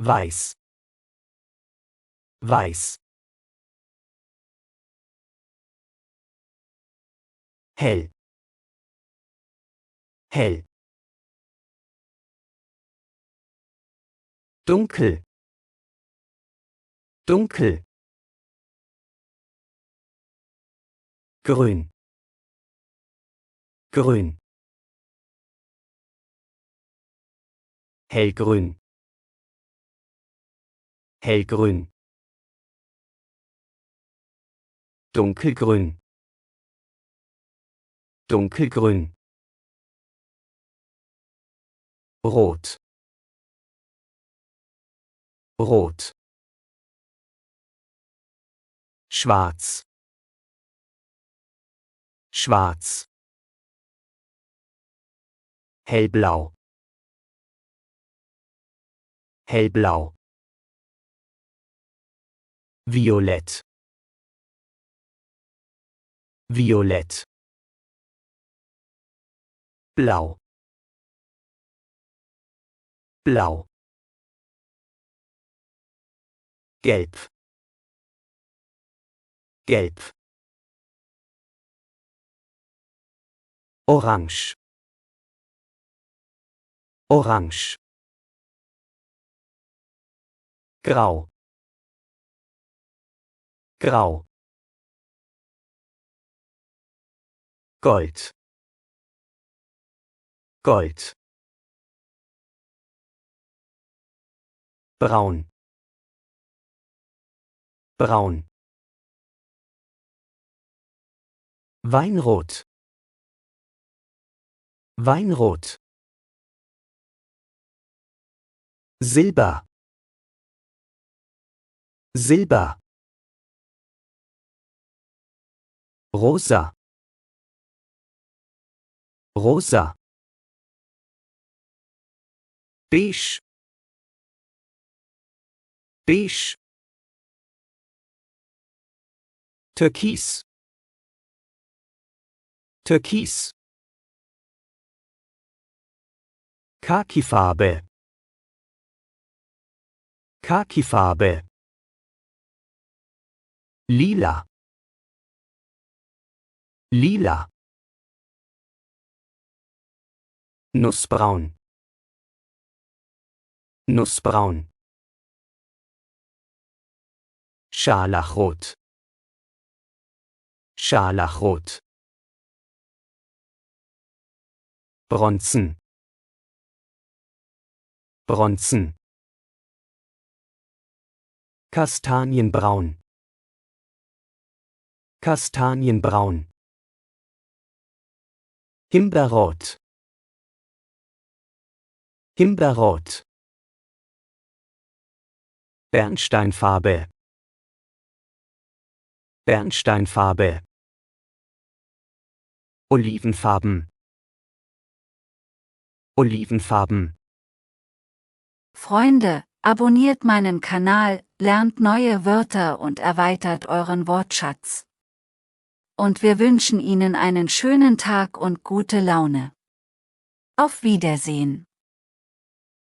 Weiß. Weiß. Hell. Hell. Dunkel. Dunkel. Grün. Grün. Hellgrün. Hellgrün. Dunkelgrün. Dunkelgrün. Rot. Rot. Schwarz. Schwarz. Hellblau. Hellblau. Violett. Violett. Blau. Blau. Gelb. Gelb. Orange. Orange. Grau. Grau. Gold. Gold. Braun. Braun. Weinrot. Weinrot. Silber. Silber. Rosa. Rosa. Beige. Beige. Türkis. Türkis. Khakifarbe. Khakifarbe. Lila. Lila. Nussbraun. Nussbraun. Scharlachrot. Scharlachrot. Bronzen. Bronzen. Kastanienbraun. Kastanienbraun. Himbeerrot. Himbeerrot. Bernsteinfarbe. Bernsteinfarbe. Olivenfarben. Olivenfarben. Freunde, abonniert meinen Kanal, lernt neue Wörter und erweitert euren Wortschatz. Und wir wünschen Ihnen einen schönen Tag und gute Laune. Auf Wiedersehen.